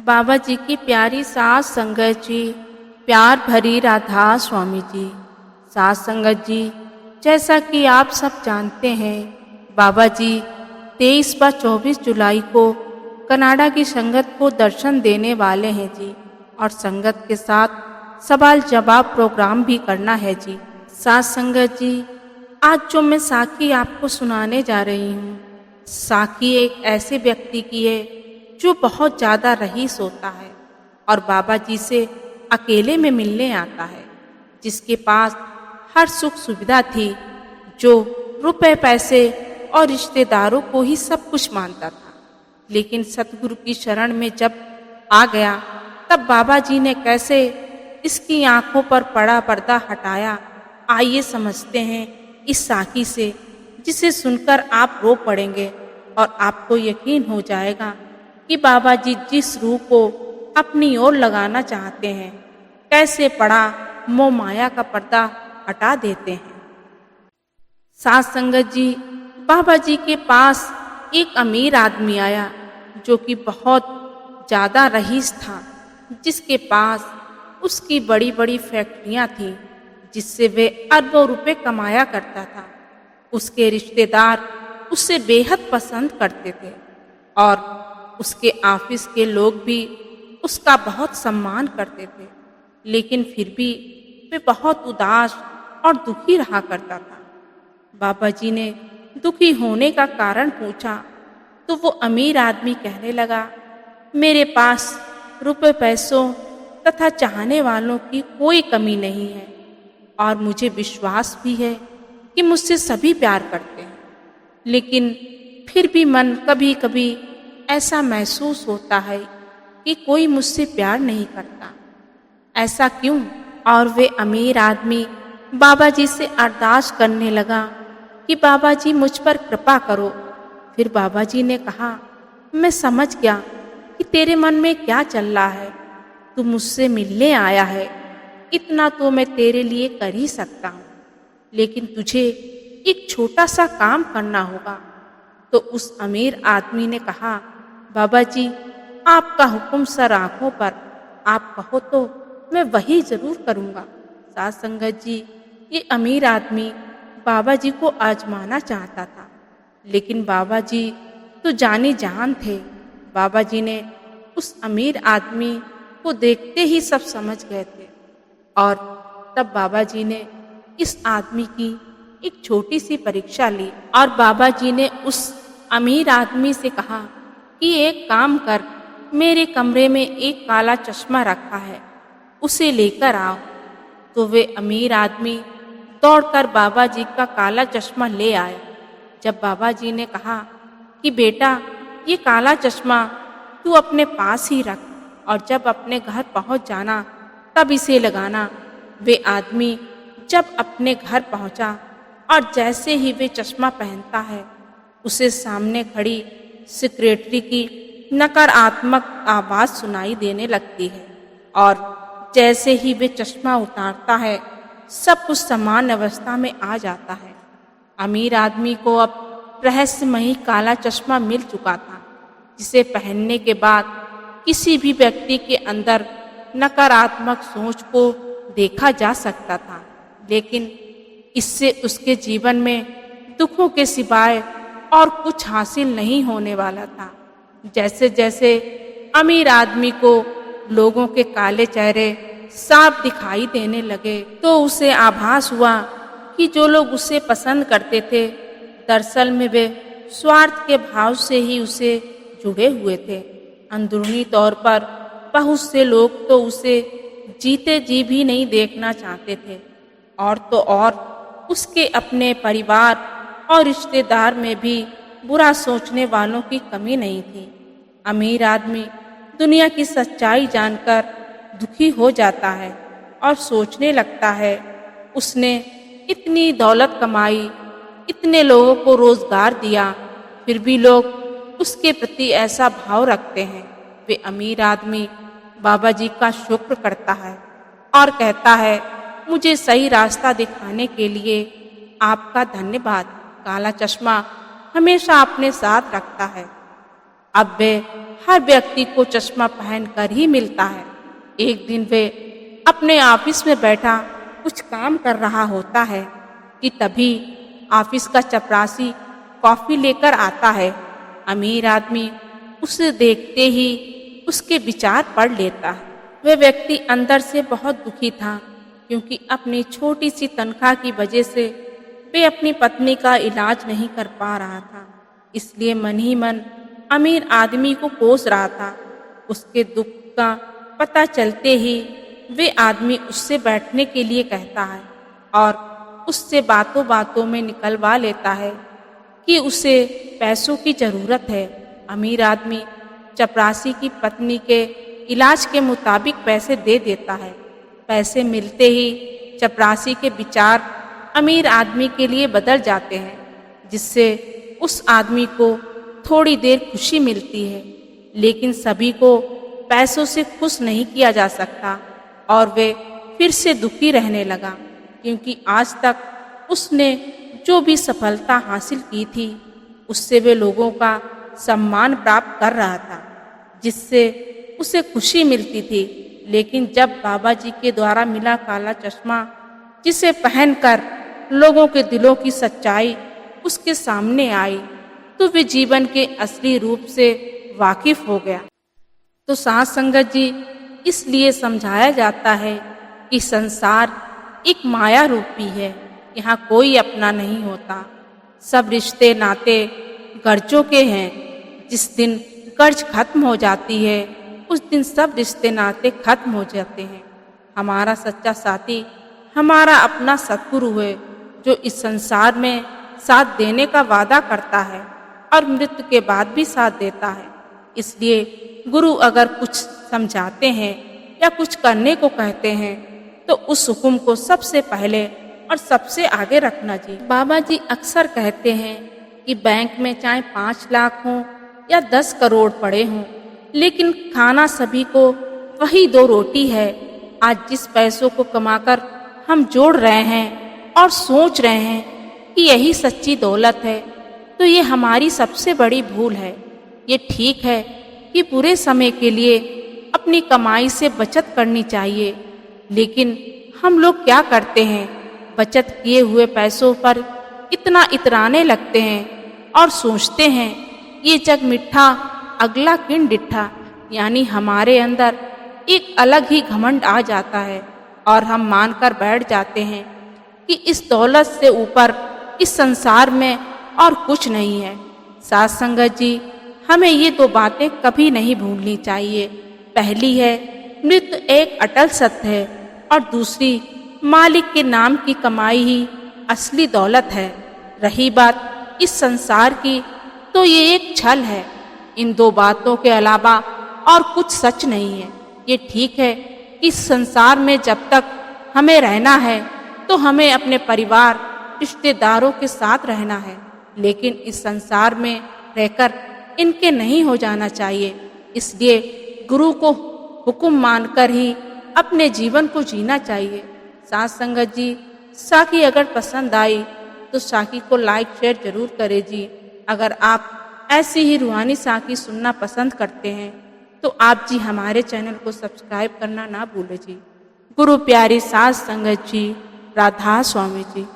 बाबा जी की प्यारी सास संगत जी, प्यार भरी राधा स्वामी जी। सास संगत जी, जैसा कि आप सब जानते हैं, बाबा जी 23 व 24 जुलाई को कनाडा की संगत को दर्शन देने वाले हैं जी, और संगत के साथ सवाल जवाब प्रोग्राम भी करना है जी। सास संगत जी, आज जो मैं साखी आपको सुनाने जा रही हूँ, साखी एक ऐसे व्यक्ति की है जो बहुत ज़्यादा रईस होता है और बाबा जी से अकेले में मिलने आता है, जिसके पास हर सुख सुविधा थी, जो रुपए पैसे और रिश्तेदारों को ही सब कुछ मानता था। लेकिन सतगुरु की शरण में जब आ गया, तब बाबा जी ने कैसे इसकी आंखों पर पड़ा पर्दा हटाया, आइए समझते हैं इस साखी से, जिसे सुनकर आप रो पड़ेंगे और आपको यकीन हो जाएगा कि बाबा जी जिस रूह को अपनी ओर लगाना चाहते हैं, कैसे पड़ा मोह माया का पर्दा हटा देते हैं। सास संगत जी, बाबा जी के पास एक अमीर आदमी आया जो कि बहुत ज़्यादा रईस था, जिसके पास उसकी बड़ी बड़ी फैक्ट्रियां थीं, जिससे वे अरबों रुपए कमाया करता था। उसके रिश्तेदार उसे बेहद पसंद करते थे और उसके ऑफिस के लोग भी उसका बहुत सम्मान करते थे। लेकिन फिर भी वे बहुत उदास और दुखी रहा करता था। बाबा जी ने दुखी होने का कारण पूछा तो वो अमीर आदमी कहने लगा, मेरे पास रुपए पैसों तथा चाहने वालों की कोई कमी नहीं है और मुझे विश्वास भी है कि मुझसे सभी प्यार करते हैं। लेकिन फिर भी मन कभी कभी ऐसा महसूस होता है कि कोई मुझसे प्यार नहीं करता। ऐसा क्यों? और वे अमीर आदमी बाबा जी से अरदास करने लगा कि बाबा जी मुझ पर कृपा करो। फिर बाबा जी ने कहा, मैं समझ गया कि तेरे मन में क्या चल रहा है। तू मुझसे मिलने आया है, इतना तो मैं तेरे लिए कर ही सकता हूँ, लेकिन तुझे एक छोटा सा काम करना होगा। तो उस अमीर आदमी ने कहा, बाबा जी आपका हुक्म सर आँखों पर, आप कहो तो मैं वही जरूर करूँगा। सास संगत जी, ये अमीर आदमी बाबा जी को आजमाना चाहता था, लेकिन बाबा जी तो जाने जान थे। बाबा जी ने उस अमीर आदमी को देखते ही सब समझ गए थे और तब बाबा जी ने इस आदमी की एक छोटी सी परीक्षा ली और बाबा जी ने उस अमीर आदमी से कहा कि एक काम कर, मेरे कमरे में एक काला चश्मा रखा है, उसे लेकर आओ। तो वे अमीर आदमी दौड़कर बाबा जी का काला चश्मा ले आए। जब बाबा जी ने कहा कि बेटा ये काला चश्मा तू अपने पास ही रख और जब अपने घर पहुंच जाना तब इसे लगाना। वे आदमी जब अपने घर पहुंचा और जैसे ही वे चश्मा पहनता है, उसे सामने खड़ी सेक्रेटरी की नकारात्मक आवाज़ सुनाई देने लगती है और जैसे ही वे चश्मा उतारता है, सब कुछ समान अवस्था में आ जाता है। अमीर आदमी को अब रहस्यमयी काला चश्मा मिल चुका था, जिसे पहनने के बाद किसी भी व्यक्ति के अंदर नकारात्मक सोच को देखा जा सकता था, लेकिन इससे उसके जीवन में दुखों के सिवाय और कुछ हासिल नहीं होने वाला था। जैसे जैसे अमीर आदमी को लोगों के काले चेहरे साफ दिखाई देने लगे, तो उसे आभास हुआ कि जो लोग उसे पसंद करते थे, दरअसल में वे स्वार्थ के भाव से ही उसे जुड़े हुए थे। अंदरूनी तौर पर बहुत से लोग तो उसे जीते जी भी नहीं देखना चाहते थे, और तो और उसके अपने परिवार और रिश्तेदार में भी बुरा सोचने वालों की कमी नहीं थी। अमीर आदमी दुनिया की सच्चाई जानकर दुखी हो जाता है और सोचने लगता है, उसने इतनी दौलत कमाई, इतने लोगों को रोजगार दिया, फिर भी लोग उसके प्रति ऐसा भाव रखते हैं। वे अमीर आदमी बाबा जी का शुक्र करता है और कहता है, मुझे सही रास्ता दिखाने के लिए आपका धन्यवाद। काला चश्मा हमेशा अपने साथ रखता है अब वे हर व्यक्ति को चश्मा पहनकर ही मिलता है। एक दिन वे अपने ऑफिस में बैठा कुछ काम कर रहा होता है कि तभी ऑफिस का चपरासी कॉफी लेकर आता है। अमीर आदमी उसे देखते ही उसके विचार पढ़ लेता है। वह व्यक्ति अंदर से बहुत दुखी था, क्योंकि अपनी छोटी सी तनख्वाह की वजह से वे अपनी पत्नी का इलाज नहीं कर पा रहा था। इसलिए मन ही मन अमीर आदमी को कोस रहा था। उसके दुख का पता चलते ही वे आदमी उससे बैठने के लिए कहता है और उससे बातों बातों में निकलवा लेता है कि उसे पैसों की ज़रूरत है। अमीर आदमी चपरासी की पत्नी के इलाज के मुताबिक पैसे दे देता है। पैसे मिलते ही चपरासी के विचार अमीर आदमी के लिए बदल जाते हैं, जिससे उस आदमी को थोड़ी देर खुशी मिलती है। लेकिन सभी को पैसों से खुश नहीं किया जा सकता और वे फिर से दुखी रहने लगा, क्योंकि आज तक उसने जो भी सफलता हासिल की थी उससे वे लोगों का सम्मान प्राप्त कर रहा था, जिससे उसे खुशी मिलती थी। लेकिन जब बाबा जी के द्वारा मिला काला चश्मा, जिसे पहनकर लोगों के दिलों की सच्चाई उसके सामने आई, तो वे जीवन के असली रूप से वाकिफ हो गया। तो साथ संगत जी, इसलिए समझाया जाता है कि संसार एक माया रूपी है। यहाँ कोई अपना नहीं होता। सब रिश्ते नाते कर्जों के हैं। जिस दिन कर्ज खत्म हो जाती है उस दिन सब रिश्ते नाते खत्म हो जाते हैं। हमारा सच्चा साथी हमारा अपना सद्गुरु है, जो इस संसार में साथ देने का वादा करता है और मृत्यु के बाद भी साथ देता है। इसलिए गुरु अगर कुछ समझाते हैं या कुछ करने को कहते हैं तो उस हुक्म को सबसे पहले और सबसे आगे रखना जी। बाबा जी अक्सर कहते हैं कि बैंक में चाहे 5 लाख हों या 10 करोड़ पड़े हों, लेकिन खाना सभी को वही 2 रोटी है। आज जिस पैसों को कमाकर हम जोड़ रहे हैं और सोच रहे हैं कि यही सच्ची दौलत है, तो ये हमारी सबसे बड़ी भूल है। ये ठीक है कि पूरे समय के लिए अपनी कमाई से बचत करनी चाहिए, लेकिन हम लोग क्या करते हैं, बचत किए हुए पैसों पर इतना इतराने लगते हैं और सोचते हैं ये जग मिठा अगला किन डिठा। यानी हमारे अंदर एक अलग ही घमंड आ जाता है और हम मानकर बैठ जाते हैं कि इस दौलत से ऊपर इस संसार में और कुछ नहीं है। साथ संगत जी, हमें ये 2 बातें कभी नहीं भूलनी चाहिए। पहली है मृत्यु एक अटल सत्य है और दूसरी मालिक के नाम की कमाई ही असली दौलत है। रही बात इस संसार की, तो ये एक छल है। इन 2 बातों के अलावा और कुछ सच नहीं है। ये ठीक है कि इस संसार में जब तक हमें रहना है तो हमें अपने परिवार रिश्तेदारों के साथ रहना है, लेकिन इस संसार में रहकर इनके नहीं हो जाना चाहिए। इसलिए गुरु को हुक्म मानकर ही अपने जीवन को जीना चाहिए। साथ संगत जी, साखी अगर पसंद आई तो साखी को लाइक शेयर जरूर करें जी। अगर आप ऐसी ही रूहानी साखी सुनना पसंद करते हैं तो आप जी हमारे चैनल को सब्सक्राइब करना ना भूलें जी। गुरु प्यारी साथ संगत जी, राधा स्वामी जी।